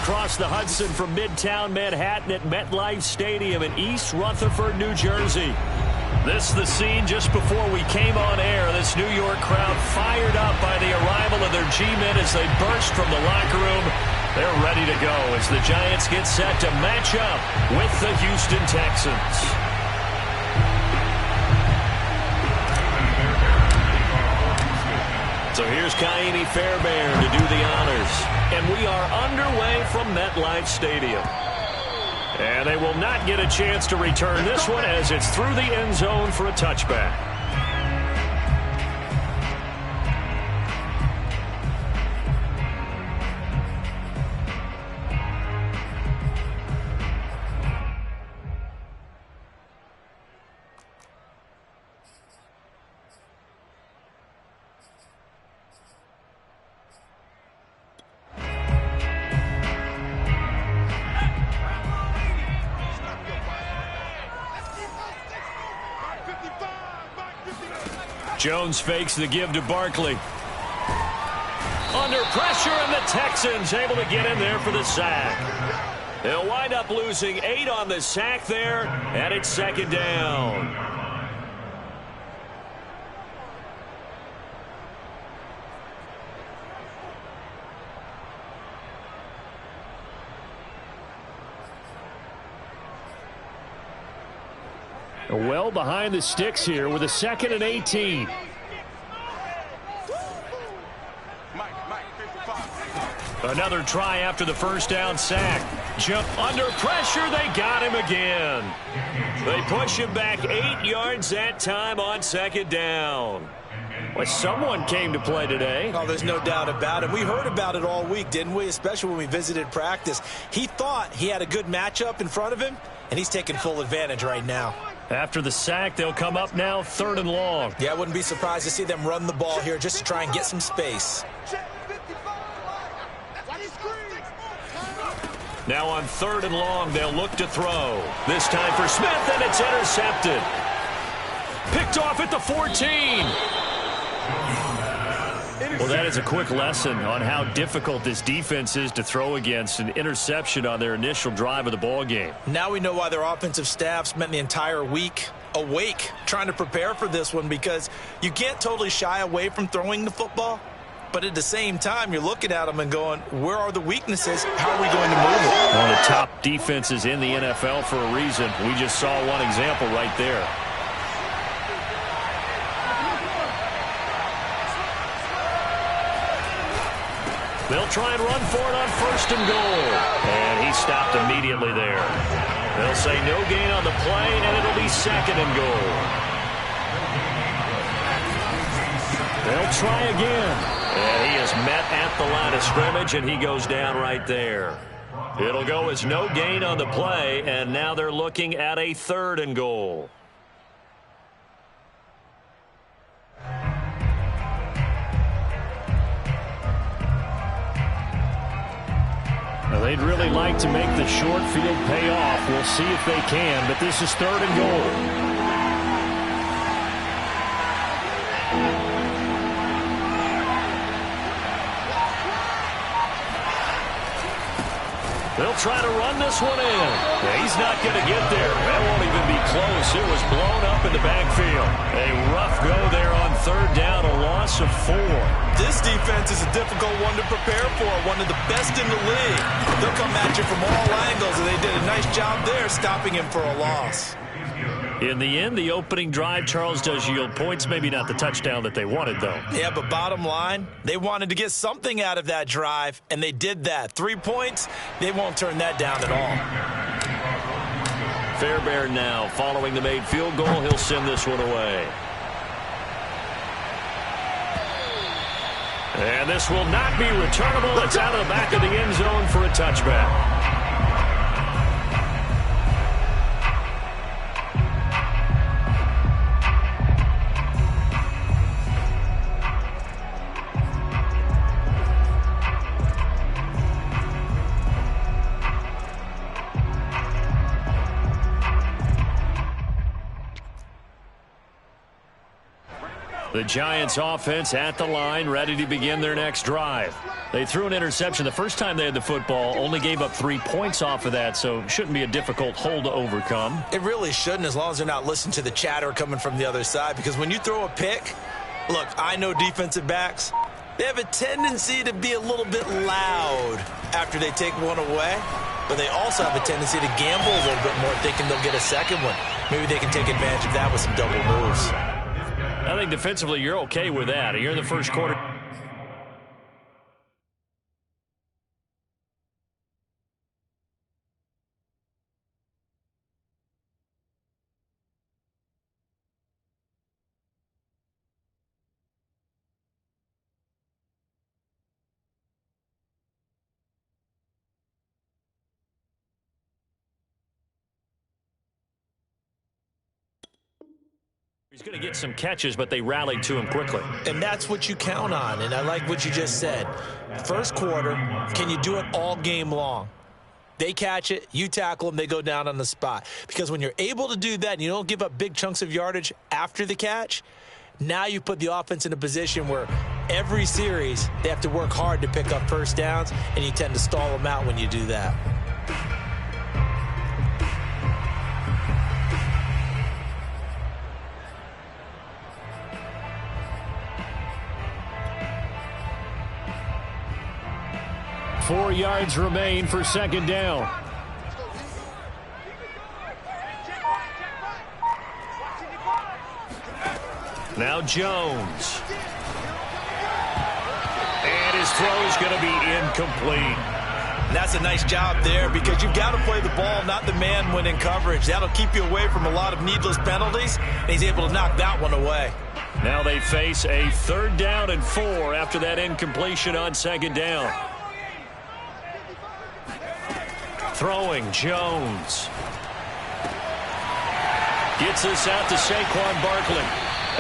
across the Hudson from Midtown Manhattan at MetLife Stadium in East Rutherford, New Jersey. This is the scene just before we came on air. This New York crowd fired up by the arrival of their G-men as they burst from the locker room. They're ready to go as the Giants get set to match up with the Houston Texans. So here's Kaimi Fairbairn to do the honors. And we are underway from MetLife Stadium. And they will not get a chance to return this one as it's through the end zone for a touchback. Jones fakes the give to Barkley. Under pressure, and the Texans able to get in there for the sack. They'll wind up losing 8 on the sack there, and it's second down. Well behind the sticks here with a 2nd and 18. Another try after the first down sack. Jump under pressure. They got him again. They push him back 8 yards that time on 2nd down. Well, someone came to play today. Oh, there's no doubt about it. We heard about it all week, didn't we? Especially when we visited practice. He thought he had a good matchup in front of him, and he's taking full advantage right now. After the sack, they'll come up now 3rd and long. Yeah, I wouldn't be surprised to see them run the ball here just to try and get some space. Now on 3rd and long, they'll look to throw. This time for Smith, and it's intercepted. Picked off at the 14. Well, that is a quick lesson on how difficult this defense is to throw against. An interception on their initial drive of the ball game. Now we know why their offensive staff spent the entire week awake trying to prepare for this one, because you can't totally shy away from throwing the football. But at the same time, you're looking at them and going, where are the weaknesses? How are we going to move it? One of the top defenses in the NFL for a reason. We just saw one example right there. They'll try and run for it on 1st and goal. And he stopped immediately there. They'll say no gain on the play, and it'll be 2nd and goal. They'll try again. And he is met at the line of scrimmage, and he goes down right there. It'll go as no gain on the play, and now they're looking at a 3rd and goal. Now, they'd really like to make the short field pay off. We'll see if they can, but this is 3rd and goal. They'll try to run this one in. Yeah, he's not going to get there. That won't even be close. It was blown up in the backfield. A rough go there on 3rd down, a loss of 4. This defense is a difficult one to prepare for, one of the best in the league. They'll come at you from all angles, and they did a nice job there stopping him for a loss. In the end, the opening drive, Charles, does yield points. Maybe not the touchdown that they wanted, though. Yeah, but bottom line, they wanted to get something out of that drive, and they did that. 3 points, they won't turn that down at all. Fairbairn now, following the made field goal, he'll send this one away. And this will not be returnable. It's out of the back of the end zone for a touchback. The Giants offense at the line, ready to begin their next drive. They threw an interception the first time they had the football, only gave up 3 points off of that, so shouldn't be a difficult hole to overcome. It really shouldn't, as long as they're not listening to the chatter coming from the other side, because when you throw a pick, look, I know defensive backs, they have a tendency to be a little bit loud after they take one away, but they also have a tendency to gamble a little bit more, thinking they'll get a second one. Maybe they can take advantage of that with some double moves. I think defensively you're okay with that. You're in the first quarter. He's going to get some catches, but they rallied to him quickly. And that's what you count on, and I like what you just said. First quarter, can you do it all game long? They catch it, you tackle them, they go down on the spot. Because when you're able to do that and you don't give up big chunks of yardage after the catch, now you put the offense in a position where every series they have to work hard to pick up first downs, and you tend to stall them out when you do that. Four yards remain for second down. Now Jones. And his throw is going to be incomplete. And that's a nice job there, because you've got to play the ball, not the man when in coverage. That'll keep you away from a lot of needless penalties, and he's able to knock that one away. Now they face a 3rd down and 4 after that incompletion on second down. Throwing, Jones. Gets this out to Saquon Barkley.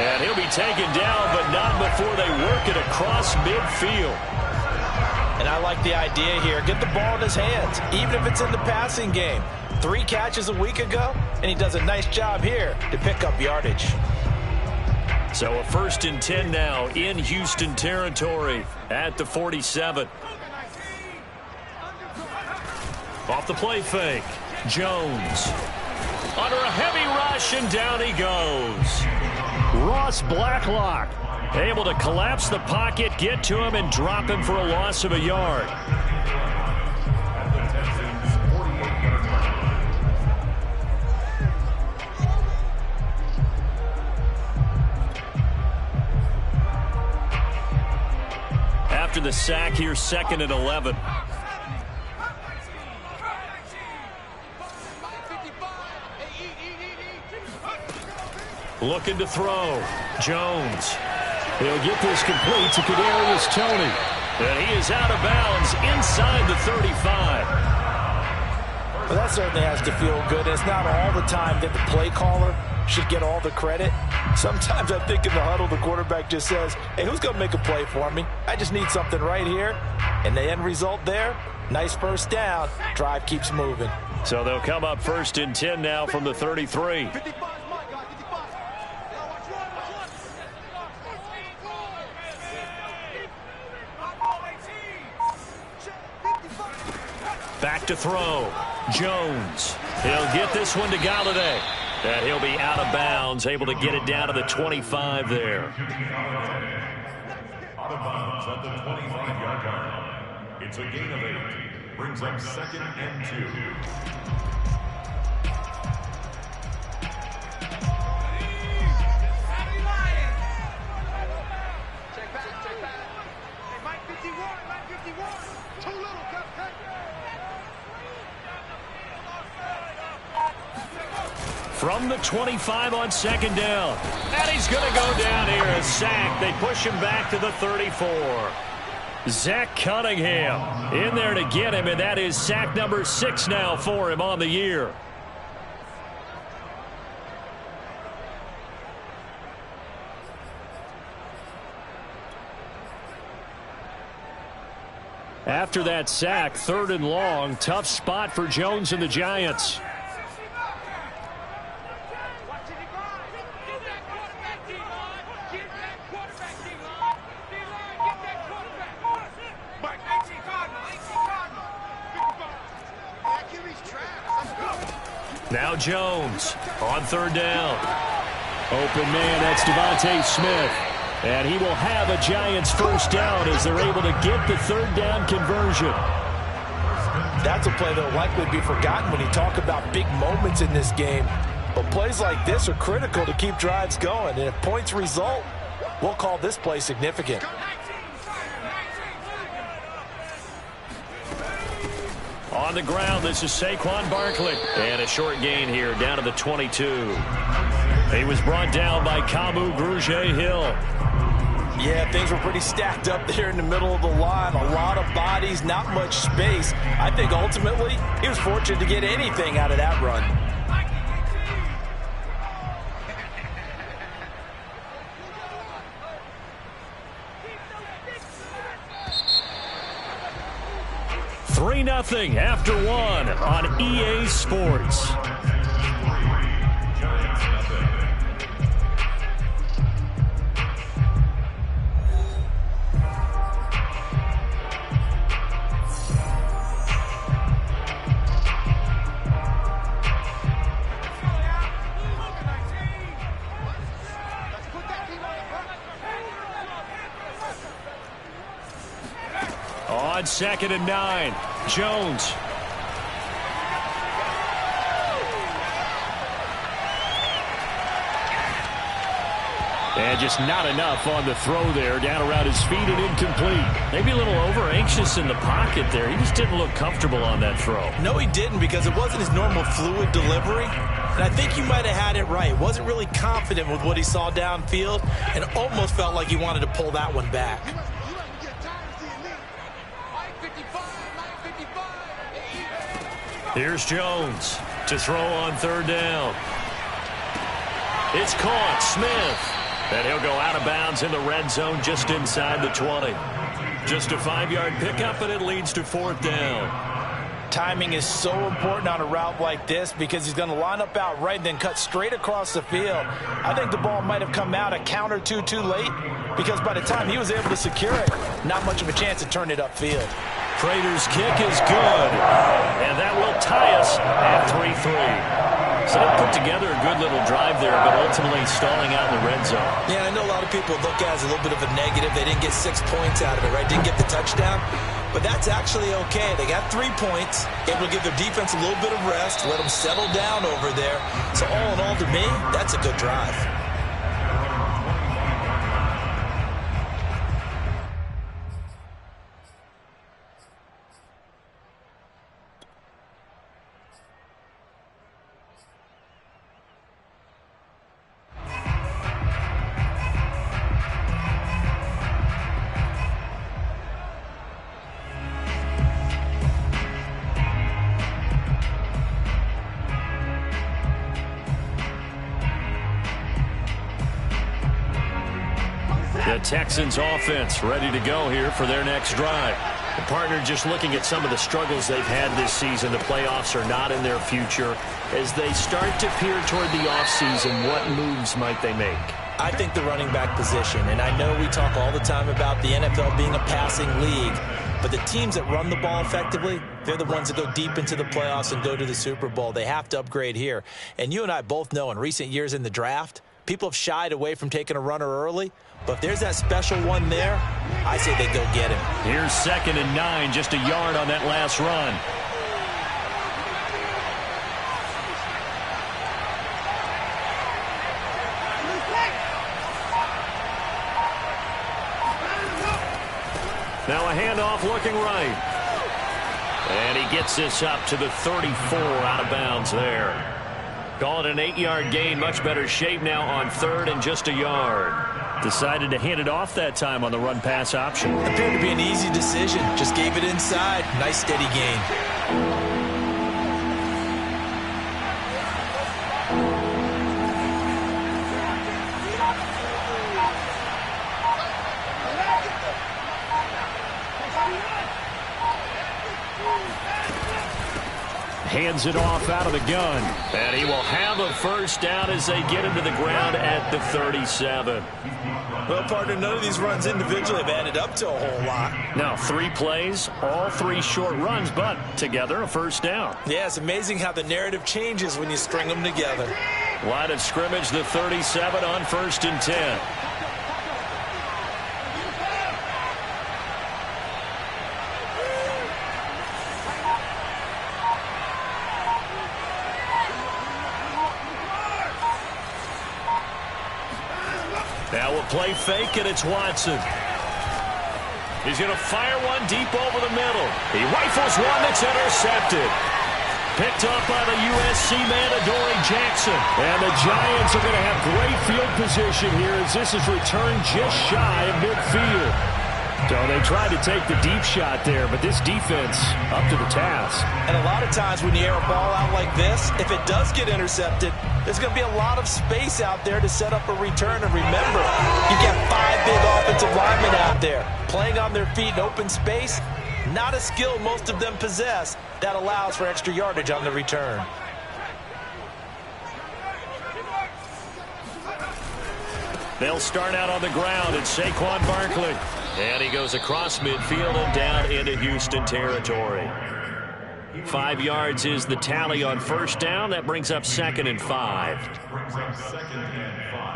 And he'll be taken down, but not before they work it across midfield. And I like the idea here. Get the ball in his hands, even if it's in the passing game. 3 catches a week ago, and he does a nice job here to pick up yardage. So a 1st and 10 now in Houston territory at the 47. Off the play fake. Jones. Under a heavy rush, and down he goes. Ross Blacklock able to collapse the pocket, get to him, and drop him for a loss of a yard. After the sack here, 2nd and 11. Looking to throw. Jones. He'll get this complete to Kadarius Toney. And he is out of bounds inside the 35. Well, that certainly has to feel good. It's not all the time that the play caller should get all the credit. Sometimes I think in the huddle, the quarterback just says, hey, who's going to make a play for me? I just need something right here. And the end result there, nice 1st down. Drive keeps moving. So they'll come up 1st and 10 now from the 33. Back to throw. Jones. He'll get this one to Galladay. And he'll be out of bounds, able to get it down to the 25 there. Out of bounds at the 25-yard line. It's a gain of 8. Brings up 2nd and 2. From the 25 on 2nd down. And he's going to go down here. A sack. They push him back to the 34. Zach Cunningham in there to get him, and that is sack number 6 now for him on the year. After that sack, 3rd and long. Tough spot for Jones and the Giants. Now Jones on third down. Open man, that's Devontae Smith. And he will have a Giants first down as they're able to get the third down conversion. That's a play that will likely be forgotten when you talk about big moments in this game. But plays like this are critical to keep drives going. And if points result, we'll call this play significant. On the ground, this is Saquon Barkley. And a short gain here, down to the 22. He was brought down by Kamu Grugier-Hill. Yeah, things were pretty stacked up there in the middle of the line. A lot of bodies, not much space. I think ultimately he was fortunate to get anything out of that run. Three 3-0 after one on EA Sports. On 2nd and 9, Jones. And just not enough on the throw there, down around his feet and incomplete. Maybe a little over-anxious in the pocket there. He just didn't look comfortable on that throw. No, he didn't, because it wasn't his normal fluid delivery. And I think you might have had it right. Wasn't really confident with what he saw downfield and almost felt like he wanted to pull that one back. Here's Jones to throw on third down. It's caught. Smith. And he'll go out of bounds in the red zone just inside the 20. Just a 5-yard pickup, and it leads to 4th down. Timing is so important on a route like this because he's going to line up out right and then cut straight across the field. I think the ball might have come out a count or two too late because by the time he was able to secure it, not much of a chance to turn it upfield. Prater's kick is good, and that will tie us at 3-3. So they put together a good little drive there, but ultimately stalling out in the red zone. Yeah, I know a lot of people look at it as a little bit of a negative. They didn't get 6 points out of it, right? Didn't get the touchdown. But that's actually okay. They got 3 points, able to give their defense a little bit of rest, let them settle down over there. So all in all, to me, that's a good drive. The Texans offense ready to go here for their next drive. The partner just looking at some of the struggles they've had this season. The playoffs are not in their future. As they start to peer toward the offseason, what moves might they make? I think the running back position, and I know we talk all the time about the NFL being a passing league, but the teams that run the ball effectively, they're the ones that go deep into the playoffs and go to the Super Bowl. They have to upgrade here. And you and I both know in recent years in the draft, people have shied away from taking a runner early. But if there's that special one there, I say they go get him. Here's 2nd and 9, just a yard on that last run. Now a handoff looking right. And he gets this up to the 34 out of bounds there. Call it an 8-yard gain. Much better shape now on 3rd and just a yard. Decided to hand it off that time on the run-pass option. Appeared to be an easy decision. Just gave it inside. Nice steady gain. hands it off out of the gun. And he will have a first down as they get into the ground at the 37. Well, partner, none of these runs individually have added up to a whole lot. Now, 3 plays, all 3 short runs, but together a first down. Yeah, it's amazing how the narrative changes when you string them together. Line of scrimmage, the 37 on 1st and 10. Now we'll play fake, and it's Watson. He's going to fire one deep over the middle. He rifles one that's intercepted. Picked up by the USC man, Adoree Jackson. And the Giants are going to have great field position here as this is returned just shy of midfield. So they tried to take the deep shot there, but this defense up to the task. And a lot of times when you air a ball out like this, if it does get intercepted, there's going to be a lot of space out there to set up a return. And remember, you get 5 big offensive linemen out there playing on their feet in open space. Not a skill most of them possess that allows for extra yardage on the return. They'll start out on the ground, and Saquon Barkley. And he goes across midfield and down into Houston territory. 5 yards is the tally on first down. That brings up 2nd and 5. Brings up 2nd and 5.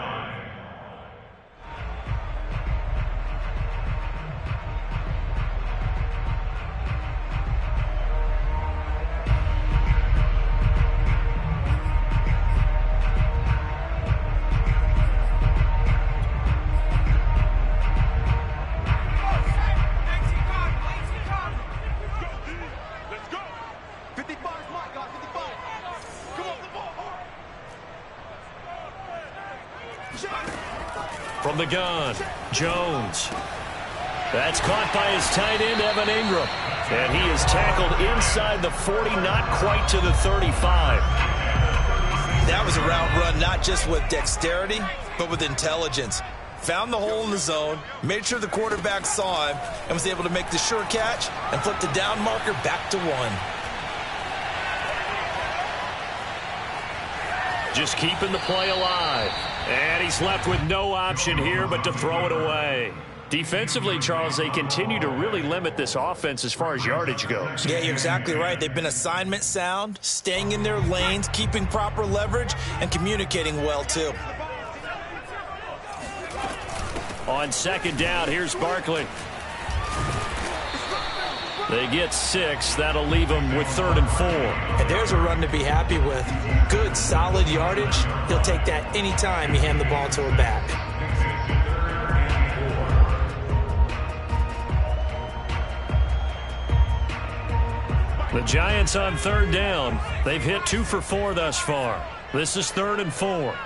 From the gun, Jones. That's caught by his tight end, Evan Ingram. And he is tackled inside the 40, not quite to the 35. That was a route run not just with dexterity, but with intelligence. Found the hole in the zone, made sure the quarterback saw him, and was able to make the sure catch and flip the down marker back to 1. Just keeping the play alive. And he's left with no option here but to throw it away. Defensively, Charles, they continue to really limit this offense as far as yardage goes. Yeah, you're exactly right. They've been assignment sound, staying in their lanes, keeping proper leverage, and communicating well, too. On 2nd down, here's Barkley. They get 6. That'll leave them with 3rd and 4. And there's a run to be happy with. Good, solid yardage. He'll take that anytime you hand the ball to a back. The Giants on 3rd down. They've hit 2 for 4 thus far. This is 3rd and 4.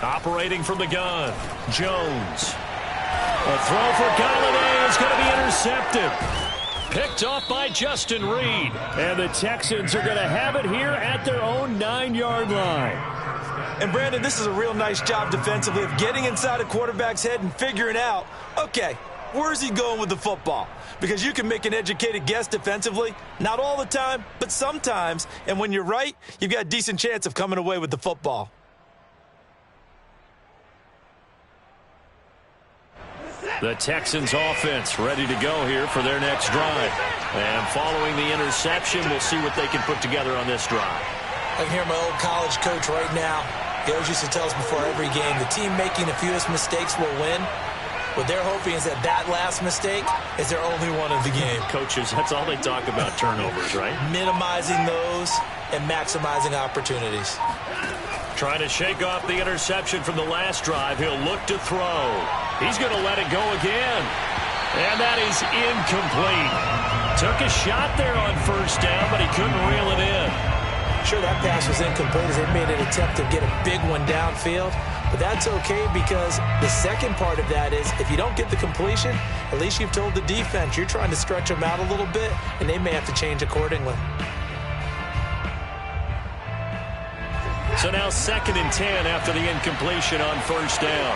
Operating from the gun, Jones. A throw for Galladay is going to be intercepted. Picked off by Justin Reed. And the Texans are going to have it here at their own 9-yard line. And, Brandon, this is a real nice job defensively of getting inside a quarterback's head and figuring out, okay, where's he going with the football? Because you can make an educated guess defensively. Not all the time, but sometimes. And when you're right, you've got a decent chance of coming away with the football. The Texans offense ready to go here for their next drive. And following the interception, we'll see what they can put together on this drive. I can hear my old college coach right now. He always used to tell us before every game, the team making the fewest mistakes will win. What they're hoping is that that last mistake is their only one of the game. Coaches, that's all they talk about, turnovers, right? Minimizing those and maximizing opportunities. Trying to shake off the interception from the last drive. He'll look to throw. He's going to let it go again. And that is incomplete. Took a shot there on 1st down, but he couldn't reel it in. Sure, that pass was incomplete as they made an attempt to get a big one downfield. But that's okay because the second part of that is if you don't get the completion, at least you've told the defense you're trying to stretch them out a little bit, and they may have to change accordingly. So now 2nd and 10 after the incompletion on 1st down.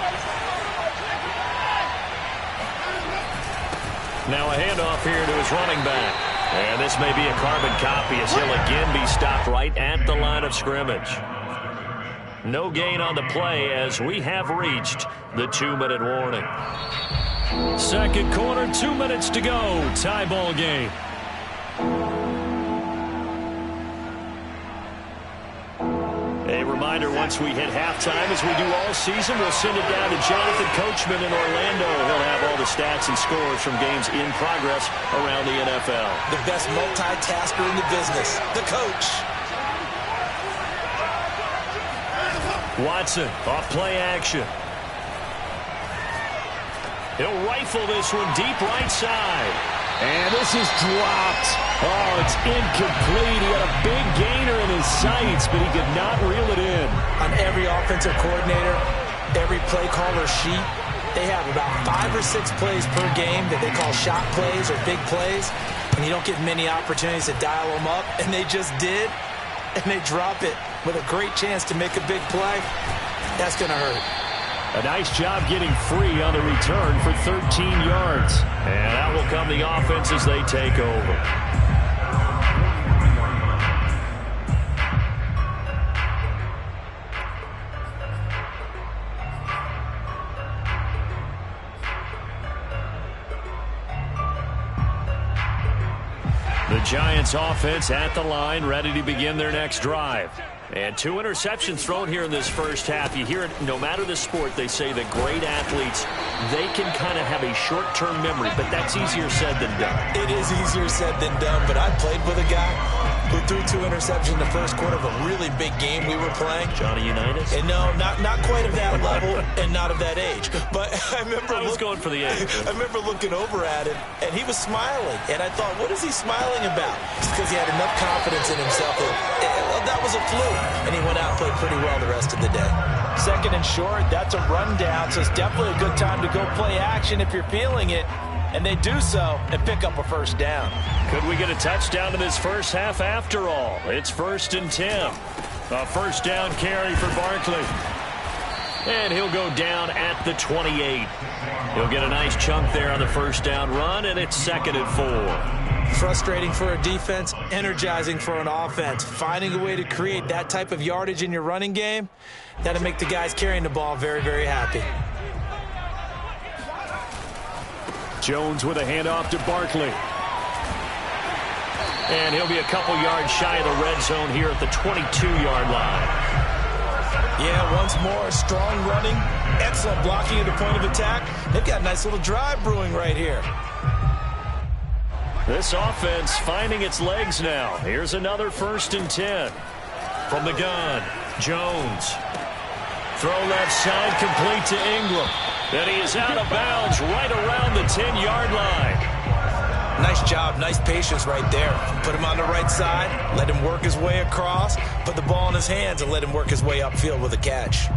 Now a handoff here to his running back. And this may be a carbon copy as he'll again be stopped right at the line of scrimmage. No gain on the play as we have reached the 2-minute warning. Second quarter, 2 minutes to go. Tie ball game. A reminder, once we hit halftime, as we do all season, we'll send it down to Jonathan Coachman in Orlando. He'll have all the stats and scores from games in progress around the NFL. The best multitasker in the business, the coach. Watson, off play action. He'll rifle this one deep right side. And this is dropped. Oh, it's incomplete. He had a big gainer in his sights, but he could not reel it in. On every offensive coordinator, every play caller sheet, they have about 5 or 6 plays per game that they call shot plays or big plays, and you don't get many opportunities to dial them up, and they just did, and they drop it with a great chance to make a big play. That's going to hurt. A nice job getting free on the return for 13 yards. And that will come the offense as they take over. The Giants offense at the line, ready to begin their next drive. And 2 interceptions thrown here in this first half. You hear it, no matter the sport, they say that great athletes, they can kind of have a short-term memory, but that's easier said than done. It is easier said than done, but I played with a guy who threw 2 interceptions in the first quarter of a really big game we were playing. Johnny Unitas? And no, not quite of that level and not of that age. But I remember I was going for the age. I remember looking over at him, and he was smiling. And I thought, what is he smiling about? It's because he had enough confidence in himself that was a fluke. And he went out and played pretty well the rest of the day. Second and short, that's a rundown, so it's definitely a good time to go play action if you're feeling it. And they do so and pick up a first down. Could we get a touchdown in this first half after all? It's 1st and 10. A first down carry for Barkley. And he'll go down at the 28. He'll get a nice chunk there on the first down run, and it's 2nd and 4. Frustrating for a defense, energizing for an offense. Finding a way to create that type of yardage in your running game, that'll make the guys carrying the ball very, very happy. Jones with a handoff to Barkley. And he'll be a couple yards shy of the red zone here at the 22-yard line. Yeah, once more, strong running, excellent blocking at the point of attack. They've got a nice little drive brewing right here. This offense finding its legs now. Here's another 1st and 10. From the gun, Jones. Throw left side, complete to Ingram. And he is out of bounds right around the 10-yard line. Nice job, nice patience right there. Put him on the right side, let him work his way across, put the ball in his hands, and let him work his way upfield with a catch.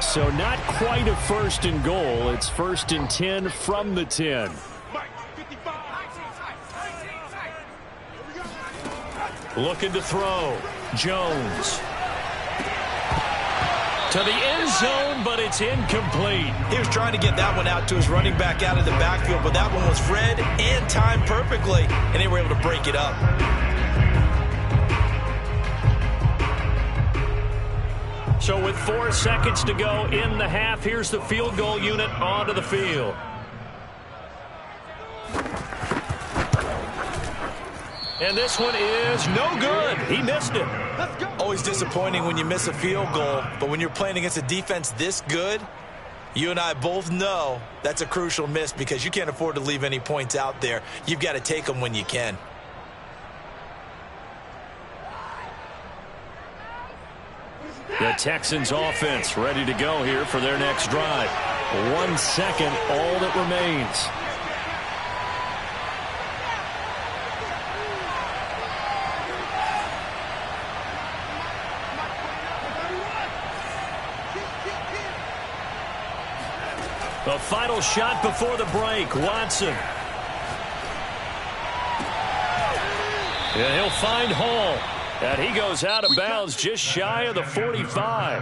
So not quite a 1st and goal. It's 1st and 10 from the 10. Looking to throw. Jones. To the end zone, but it's incomplete. He was trying to get that one out to his running back out of the backfield, but that one was read and timed perfectly, and they were able to break it up. So with 4 seconds to go in the half, here's the field goal unit onto the field. And this one is no good. He missed it. Always disappointing when you miss a field goal, but when you're playing against a defense this good, you and I both know that's a crucial miss because you can't afford to leave any points out there. You've got to take them when you can. The Texans offense ready to go here for their next drive. 1 second, all that remains. The final shot before the break, Watson. And he'll find Hall. And he goes out of bounds just shy of the 45.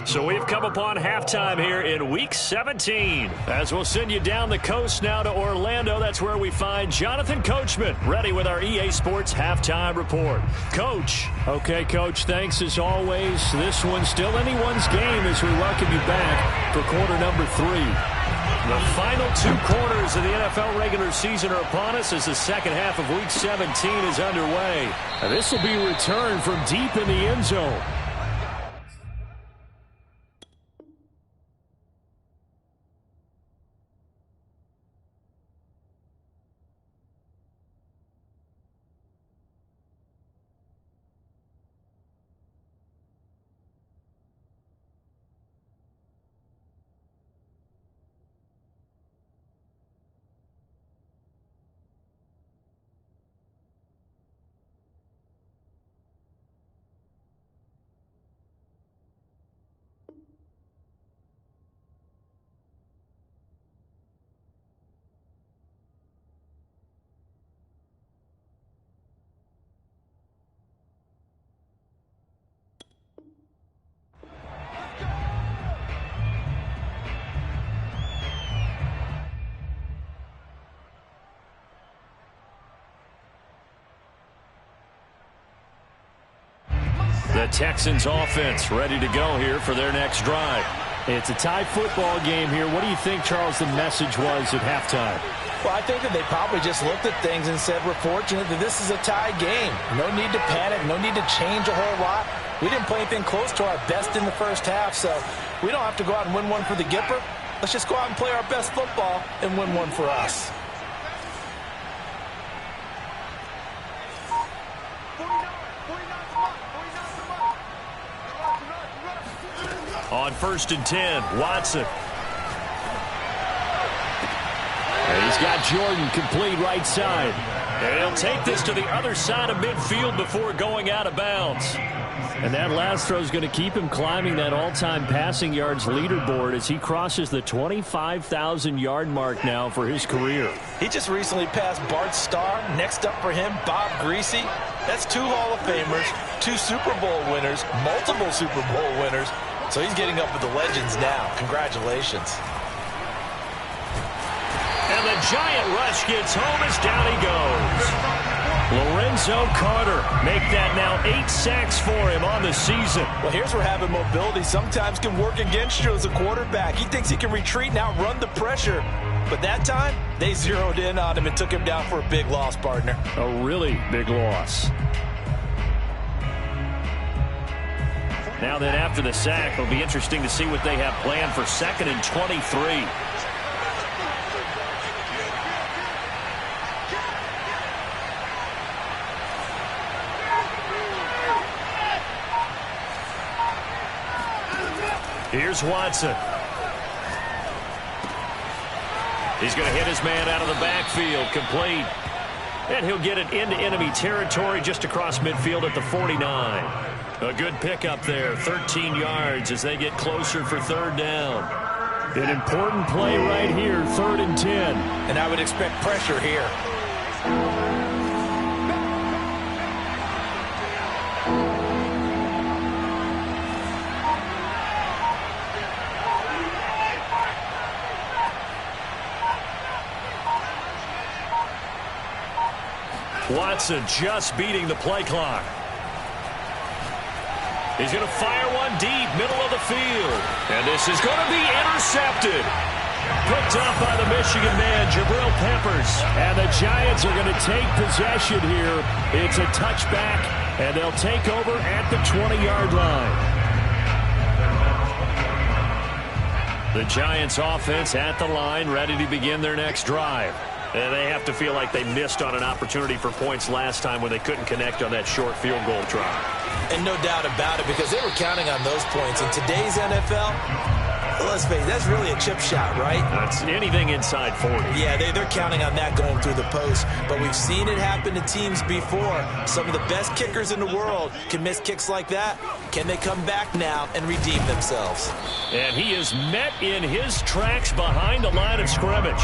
So we've come upon halftime here in Week 17. As we'll send you down the coast now to Orlando, that's where we find Jonathan Coachman, ready with our EA Sports Halftime Report. Coach. Okay, Coach, thanks as always. This one's still anyone's game as we welcome you back for quarter number 3. The final 2 quarters of the NFL regular season are upon us as the second half of Week 17 is underway. This will be returned from deep in the end zone. The Texans offense ready to go here for their next drive. It's a tie football game here. What do you think, Charles, the message was at halftime? Well, I think that they probably just looked at things and said, we're fortunate that this is a tie game. No need to panic, no need to change a whole lot. We didn't play anything close to our best in the first half, so we don't have to go out and win one for the Gipper. Let's just go out and play our best football and win one for us. On 1st and 10, Watson. And he's got Jordan complete right side. And he'll take this to the other side of midfield before going out of bounds. And that last throw is going to keep him climbing that all-time passing yards leaderboard as he crosses the 25,000-yard mark now for his career. He just recently passed Bart Starr. Next up for him, Bob Greasy. That's 2 Hall of Famers, 2 Super Bowl winners, multiple Super Bowl winners. So he's getting up with the legends now. Congratulations. And the giant rush gets home as down he goes. Lorenzo Carter make that now 8 sacks for him on the season. Well, here's where having mobility sometimes can work against you as a quarterback. He thinks he can retreat and outrun the pressure. But that time, they zeroed in on him and took him down for a big loss, partner. A really big loss. Now then, after the sack, it'll be interesting to see what they have planned for 2nd and 23. Here's Watson. He's going to hit his man out of the backfield, complete. And he'll get it into enemy territory just across midfield at the 49. A good pickup there, 13 yards as they get closer for 3rd down. An important play right here, 3rd and 10. And I would expect pressure here. Watson just beating the play clock. He's going to fire one deep, middle of the field. And this is going to be intercepted. Picked up by the Michigan man, Jabril Peppers. And the Giants are going to take possession here. It's a touchback, and they'll take over at the 20-yard line. The Giants offense at the line, ready to begin their next drive. And they have to feel like they missed on an opportunity for points last time when they couldn't connect on that short field goal try. And no doubt about it, because they were counting on those points. In today's NFL, Let's face it, that's really a chip shot, right? That's anything inside 40. Yeah, they're counting on that going through the post. But we've seen it happen to teams before. Some of the best kickers in the world can miss kicks like that. Can they come back now and redeem themselves? And he is met in his tracks behind the line of scrimmage.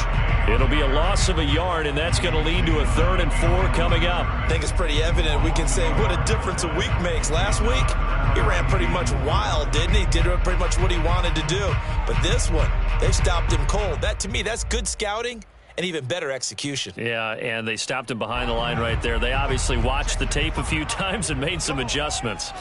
It'll be a loss of a yard, and that's going to lead to a 3rd and 4 coming up. I think it's pretty evident. We can say what a difference a week makes. Last week, he ran pretty much wild, didn't he? Did pretty much what he wanted to do. But this one, they stopped him cold. That, to me, that's good scouting and even better execution. Yeah, and they stopped him behind the line right there. They obviously watched the tape a few times and made some adjustments.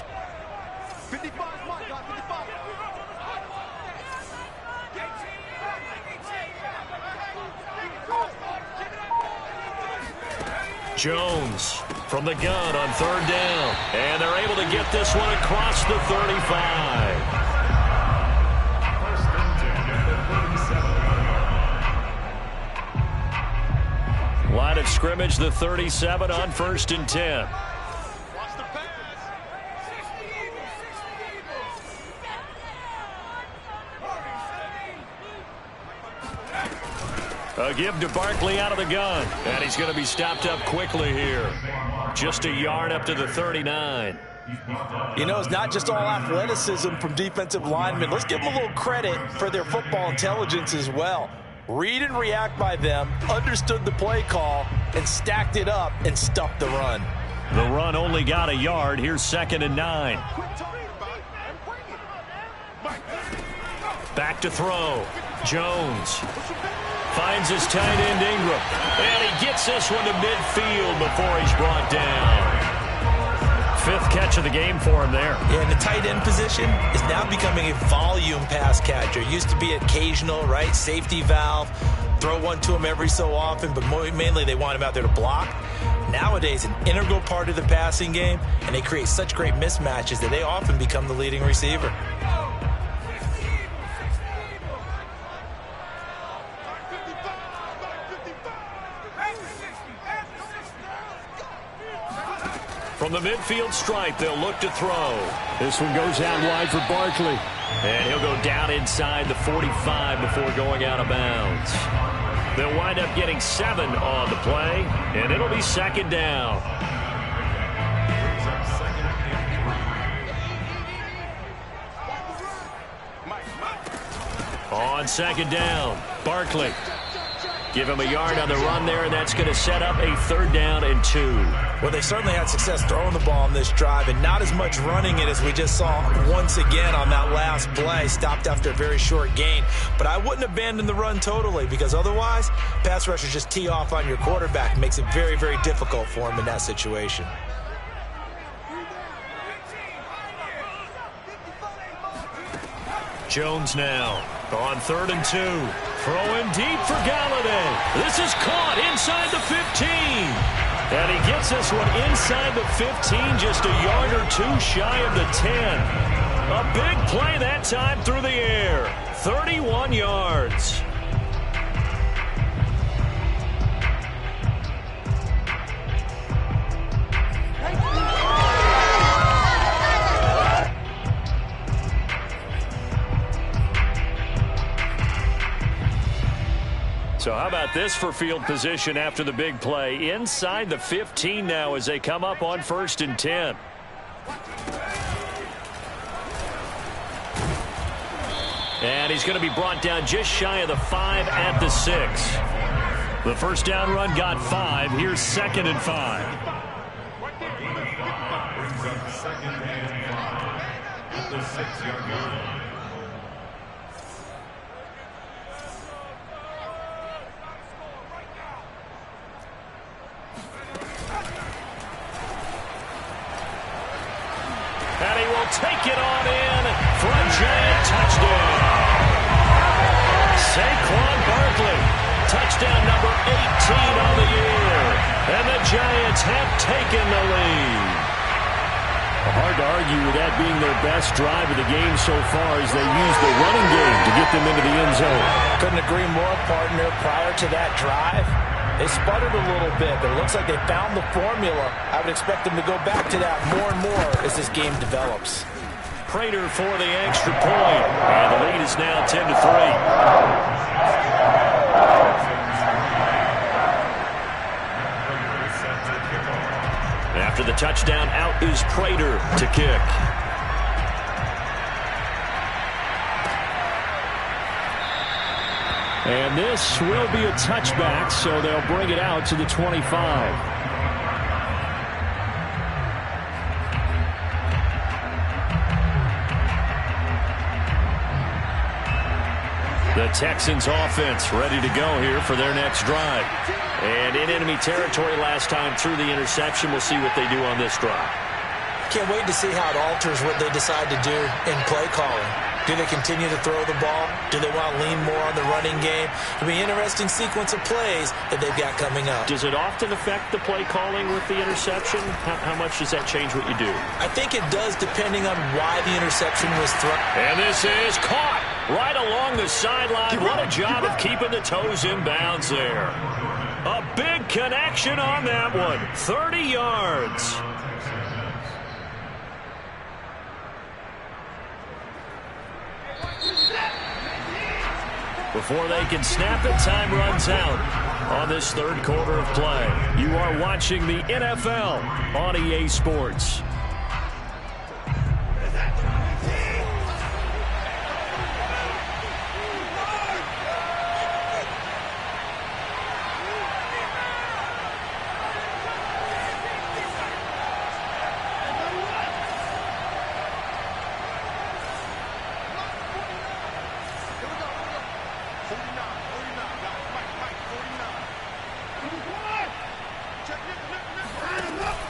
Jones from the gun on 3rd down. And they're able to get this one across the 35. Line of scrimmage, the 37 on 1st and 10. A give to Barkley out of the gun. And he's going to be stopped up quickly here. Just a yard up to the 39. You know, it's not just all athleticism from defensive linemen. Let's give them a little credit for their football intelligence as well. Read and react by them, understood the play call, and stacked it up and stuffed the run. The run only got a yard. Here's 2nd and 9. Back to throw. Jones finds his tight end Ingram. And he gets this one to midfield before he's brought down. 5th catch of the game for him there. Yeah, and the tight end position is now becoming a volume pass catcher. Used to be occasional, right? Safety valve. Throw one to him every so often, but mainly they want him out there to block. Nowadays, an integral part of the passing game, and they create such great mismatches that they often become the leading receiver. From the midfield stripe, they'll look to throw. This one goes out wide for Barkley. And he'll go down inside the 45 before going out of bounds. They'll wind up getting 7 on the play, and it'll be 2nd down. On 2nd down, Barkley. Give him a yard on the run there, and that's going to set up a 3rd down and 2. Well, they certainly had success throwing the ball on this drive, and not as much running it as we just saw once again on that last play. Stopped after a very short gain. But I wouldn't abandon the run totally, because otherwise, pass rushers just tee off on your quarterback. It makes it very, very difficult for him in that situation. Jones now on 3rd and 2. Throwing deep for Galladay. This is caught inside the 15. And he gets this one inside the 15, just a yard or 2 shy of the 10. A big play that time through the air. 31 yards. So how about this for field position after the big play? Inside the 15 now as they come up on 1st and 10. And he's going to be brought down just shy of the 5 at the 6. The first down run got 5. Here's 2nd and 5. Second and 5 at the 6-yard line. And he will take it on in for a giant touchdown. Saquon Barkley, touchdown number 18 on the year. And the Giants have taken the lead. Hard to argue with that being their best drive of the game so far as they use the running game to get them into the end zone. Couldn't agree more, partner. Prior to that drive, they sputtered a little bit, but it looks like they found the formula. I would expect them to go back to that more and more as this game develops. Prater for the extra point. And the lead is is now 10-3. After the touchdown, out is Prater to kick. And this will be a touchback, so they'll bring it out to the 25. The Texans offense ready to go here for their next drive. And in enemy territory last time through the interception. We'll see what they do on this drive. Can't wait to see how it alters what they decide to do in play calling. Do they continue to throw the ball? Do they want to lean more on the running game? It'll be an interesting sequence of plays that they've got coming up. Does it often affect the play calling with the interception? How much does that change what you do? I think it does, depending on why the interception was thrown. And this is caught right along the sideline. What a job of keeping the toes in bounds there. A big connection on that one. 30 yards. Before they can snap it, time runs out on this third quarter of play. You are watching the NFL on EA Sports.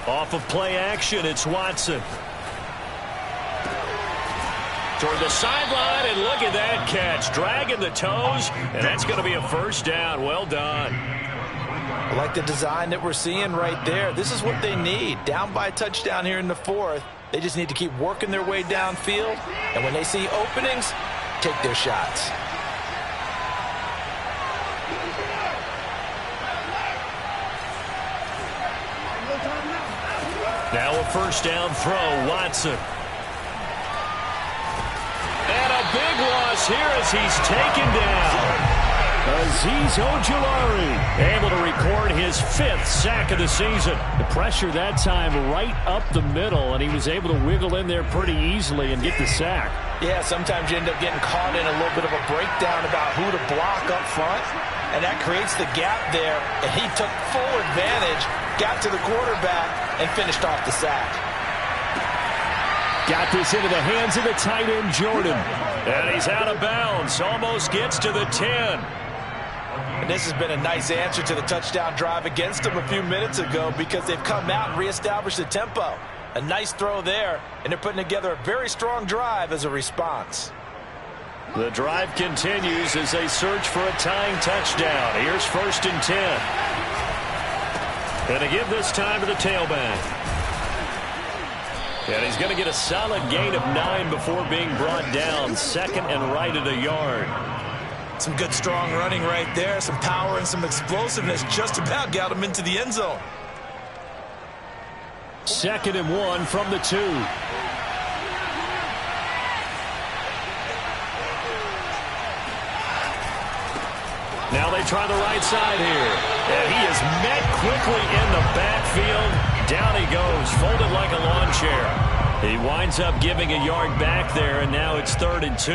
Off of play action, it's Watson. Toward the sideline, and look at that catch. Dragging the toes, and that's going to be a first down. Well done. I like the design that we're seeing right there. This is what they need. Down by a touchdown here in the fourth. They just need to keep working their way downfield. And when they see openings, take their shots. Now a first down throw, Watson. And a big loss here as he's taken down. Azeez Ojulari able to record his 5th sack of the season. The pressure that time right up the middle, and he was able to wiggle in there pretty easily and get the sack. Yeah, sometimes you end up getting caught in a little bit of a breakdown about who to block up front, and that creates the gap there, and he took full advantage, got to the quarterback, and finished off the sack. Got this into the hands of the tight end, Jordan. And he's out of bounds, almost gets to the 10. And this has been a nice answer to the touchdown drive against them a few minutes ago because they've come out and reestablished the tempo. A nice throw there, and they're putting together a very strong drive as a response. The drive continues as they search for a tying touchdown. Here's 1st and 10. And to give this time to the tailback. And he's going to get a solid gain of 9 before being brought down. 2nd and right at a yard. Some good strong running right there. Some power and some explosiveness just about got him into the end zone. 2nd and 1 from the 2. Now they try the right side here. And he is met quickly in the backfield. Down he goes, folded like a lawn chair. He winds up giving a yard back there, and now it's 3rd and 2.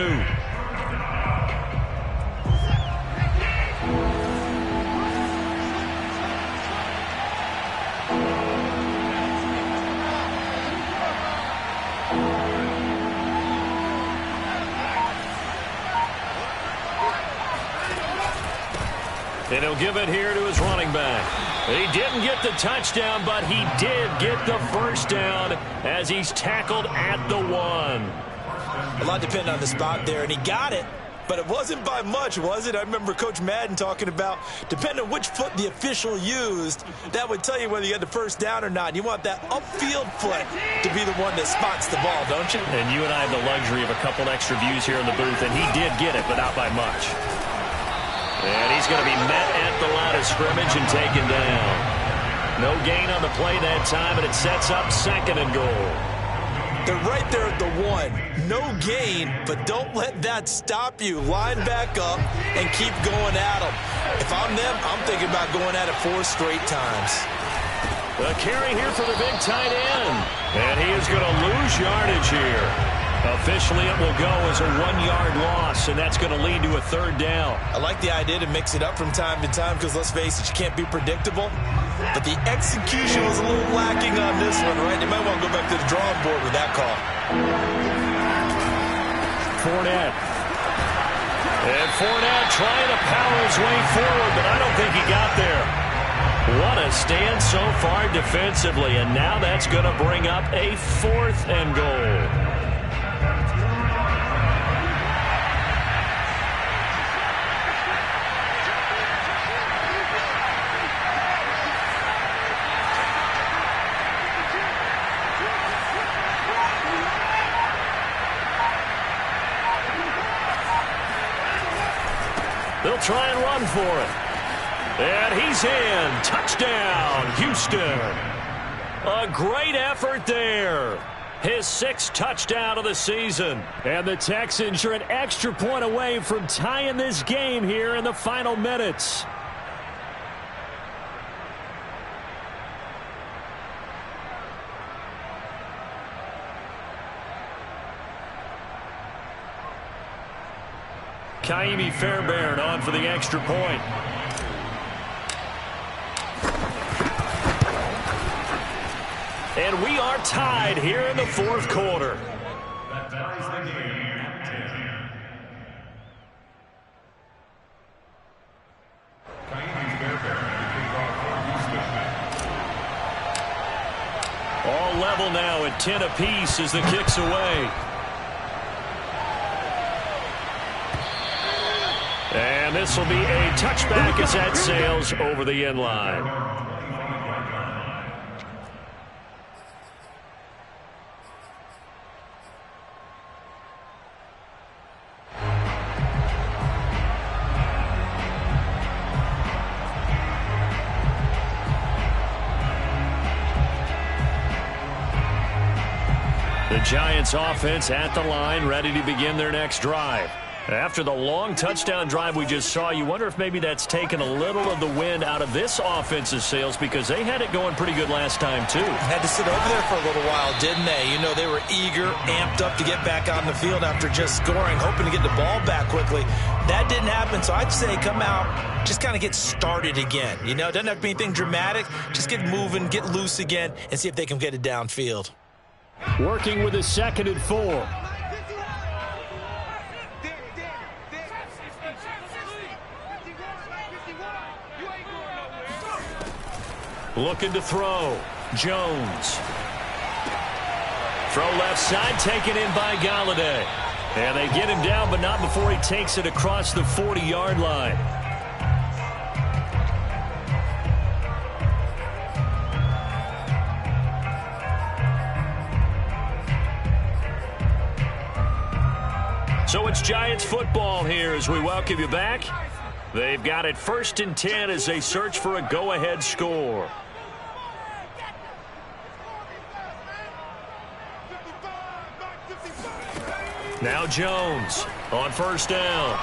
And he'll give it here to his running back. He didn't get the touchdown, but he did get the first down as he's tackled at the 1. A lot depended on the spot there, and he got it, but it wasn't by much, was it? I remember Coach Madden talking about, depending on which foot the official used, that would tell you whether you had the first down or not. You want that upfield foot to be the one that spots the ball, don't you? And you and I have the luxury of a couple extra views here in the booth, and he did get it, but not by much. And he's going to be met at the line of scrimmage and taken down. No gain on the play that time, and it sets up 2nd and goal. They're right there at the 1. No gain, but don't let that stop you. Line back up and keep going at them. If I'm them, I'm thinking about going at it 4 straight times. The carry here for the big tight end. And he is going to lose yardage here. Officially, it will go as a 1-yard loss, and that's going to lead to a 3rd down. I like the idea to mix it up from time to time because, let's face it, you can't be predictable. But the execution was a little lacking on this one, right? They might want to go back to the drawing board with that call. Fournette. And Fournette trying to power his way forward, but I don't think he got there. What a stand so far defensively, and now that's going to bring up a 4th and goal. They'll try and run for it. And he's in. Touchdown, Houston. A great effort there. His 6th touchdown of the season. And the Texans are an extra point away from tying this game here in the final minutes. Kaimi Fairbairn on for the extra point. And we are tied here in the 4th quarter. That ties the game at 10. Kaimi Fairbairn to kick off for Houston. All level now at 10 apiece as the kick's away. And this will be a touchback as that sails over the end line. The Giants offense at the line, ready to begin their next drive. After the long touchdown drive we just saw, you wonder if maybe that's taken a little of the wind out of this offense's sails because they had it going pretty good last time, too. Had to sit over there for a little while, didn't they? You know, they were eager, amped up to get back on the field after just scoring, hoping to get the ball back quickly. That didn't happen, so I'd say come out, just kind of get started again. You know, it doesn't have to be anything dramatic. Just get moving, get loose again, and see if they can get it downfield. Working with a 2nd and 4. Looking to throw. Jones. Throw left side, taken in by Galladay. And they get him down, but not before he takes it across the 40-yard line. So it's Giants football here as we welcome you back. They've got it 1st and 10 as they search for a go-ahead score. Now Jones on 1st down.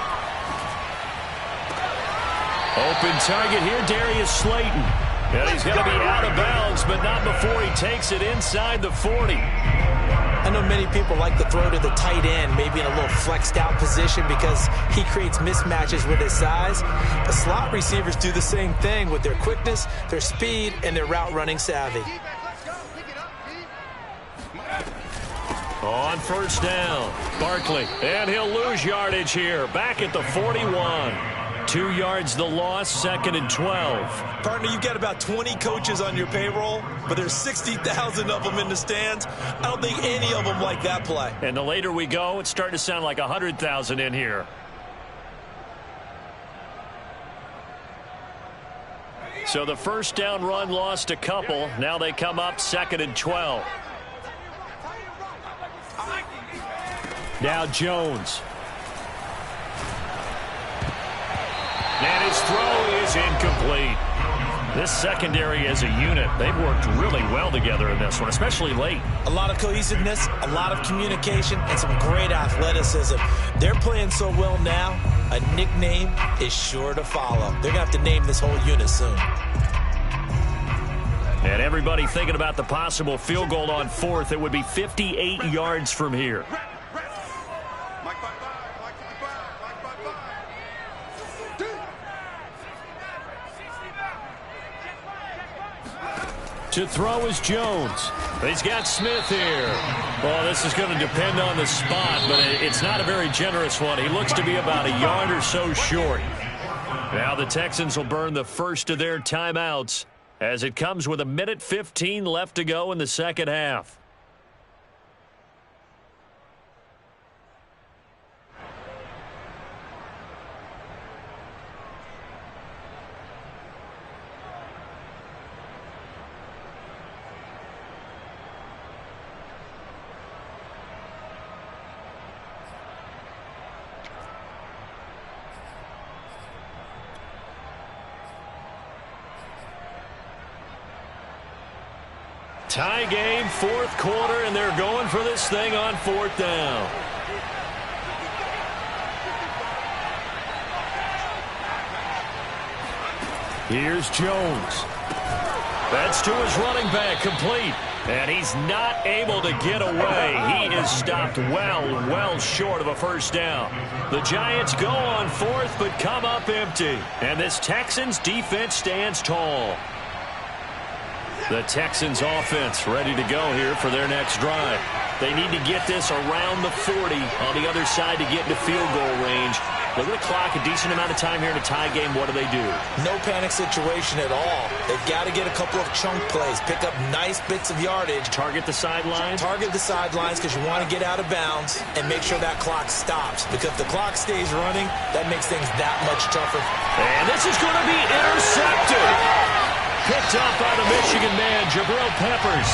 Open target here, Darius Slayton. And he's going to be out of bounds, but not before he takes it inside the 40. I know many people like to throw to the tight end, maybe in a little flexed out position because he creates mismatches with his size. The slot receivers do the same thing with their quickness, their speed, and their route running savvy. On 1st down, Barkley, and he'll lose yardage here, back at the 41. 2 yards the loss, 2nd and 12. Partner, you've got about 20 coaches on your payroll, but there's 60,000 of them in the stands. I don't think any of them like that play. And the later we go, it's starting to sound like 100,000 in here. So the 1st down run lost a couple. Now they come up 2nd and 12. Now Jones. And his throw is incomplete. This secondary as a unit, they've worked really well together in this one, especially late. A lot of cohesiveness, a lot of communication, and some great athleticism. They're playing so well now, a nickname is sure to follow. They're going to have to name this whole unit soon. And everybody thinking about the possible field goal on fourth. It would be 58 yards from here. To throw is Jones. He's got Smith here. Well, this is going to depend on the spot, but it's not a very generous one. He looks to be about a yard or so short. Now the Texans will burn the first of their timeouts as it comes with 1:15 left to go in the second half. Tie game, fourth quarter, and they're going for this thing on fourth down. Here's Jones. That's to his running back, complete. And he's not able to get away. He is stopped well short of a first down. The Giants go on fourth, but come up empty. And this Texans defense stands tall. The Texans offense ready to go here for their next drive. They need to get this around the 40 on the other side to get into field goal range. Look at the clock, a decent amount of time here in a tie game. What do they do? No panic situation at all. They've got to get a couple of chunk plays, pick up nice bits of yardage. Target the sidelines? Target the sidelines because you want to get out of bounds and make sure that clock stops. Because if the clock stays running, that makes things that much tougher. And this is going to be intercepted. Picked up by the Michigan man, Jabril Peppers.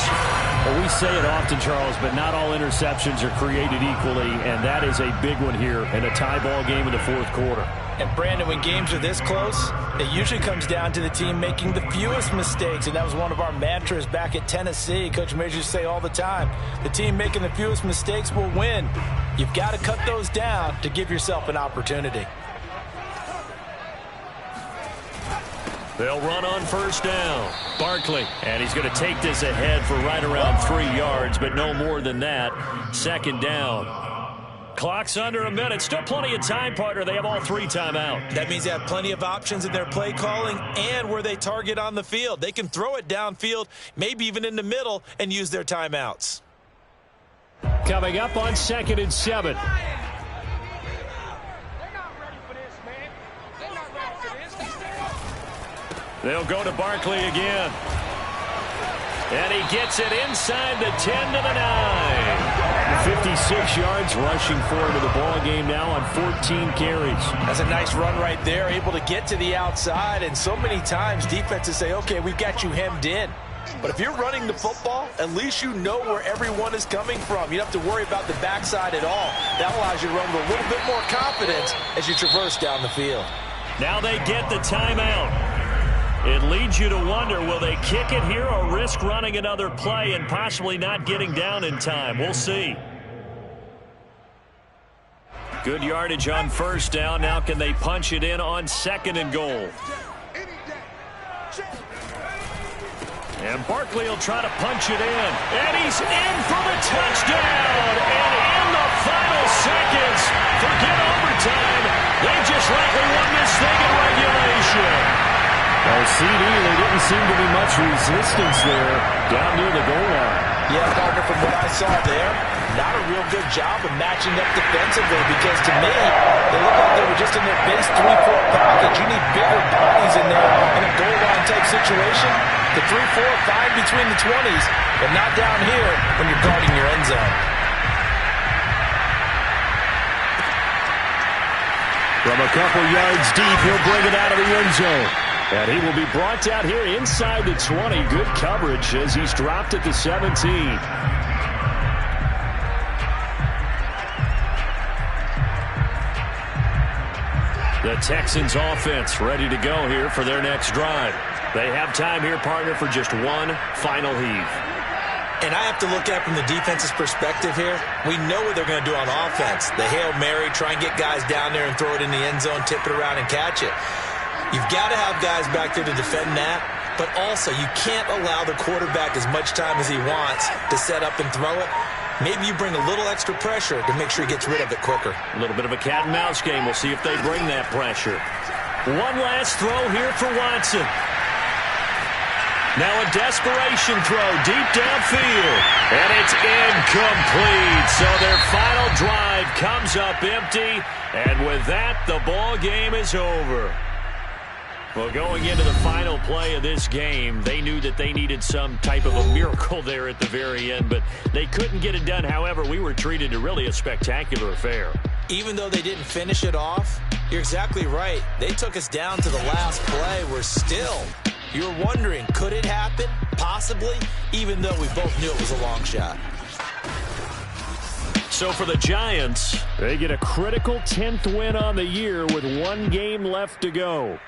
Well, we say it often, Charles, but not all interceptions are created equally, and that is a big one here in a tie ball game in the fourth quarter. And, Brandon, when games are this close, it usually comes down to the team making the fewest mistakes, and that was one of our mantras back at Tennessee. Coach Majors used to say all the time, the team making the fewest mistakes will win. You've got to cut those down to give yourself an opportunity. They'll run on first down. Barkley, and he's going to take this ahead for right around 3 yards, but no more than that. Second down. Clock's under a minute. Still plenty of time, partner. They have all 3 timeout. That means they have plenty of options in their play calling and where they target on the field. They can throw it downfield, maybe even in the middle, and use their timeouts. Coming up on 2nd and 7. They'll go to Barkley again. And he gets it inside the 10 to the 9. 56 yards rushing for him in the ball game now on 14 carries. That's a nice run right there, able to get to the outside. And so many times defenses say, okay, we've got you hemmed in. But if you're running the football, at least you know where everyone is coming from. You don't have to worry about the backside at all. That allows you to run with a little bit more confidence as you traverse down the field. Now they get the timeout. It leads you to wonder, will they kick it here or risk running another play and possibly not getting down in time? We'll see. Good yardage on first down. Now can they punch it in on 2nd and goal? And Barkley will try to punch it in. And he's in for the touchdown. And in the final seconds, forget overtime. They just likely won this thing in regulation. Well, CD, there didn't seem to be much resistance there down near the goal line. Yeah, partner, from what I saw there, not a real good job of matching up defensively because to me, they look like they were just in their base 3-4 package. You need bigger bodies in there in a goal line type situation. The 3-4, fine between the 20s, but not down here when you're guarding your end zone. From a couple yards deep, he'll bring it out of the end zone. And he will be brought down here inside the 20. Good coverage as he's dropped at the 17. The Texans offense ready to go here for their next drive. They have time here, partner, for just one final heave. And I have to look at it from the defense's perspective here. We know what they're going to do on offense. The Hail Mary, try and get guys down there and throw it in the end zone, tip it around and catch it. You've got to have guys back there to defend that, but also you can't allow the quarterback as much time as he wants to set up and throw it. Maybe you bring a little extra pressure to make sure he gets rid of it quicker. A little bit of a cat and mouse game. We'll see if they bring that pressure. One last throw here for Watson. Now a desperation throw deep downfield. And it's incomplete. So their final drive comes up empty. And with that, the ball game is over. Well, going into the final play of this game, they knew that they needed some type of a miracle there at the very end, but they couldn't get it done. However, we were treated to really a spectacular affair. Even though they didn't finish it off, you're exactly right. They took us down to the last play. We're still, you're wondering, could it happen? Possibly, even though we both knew it was a long shot. So for the Giants, they get a critical 10th win on the year with one game left to go.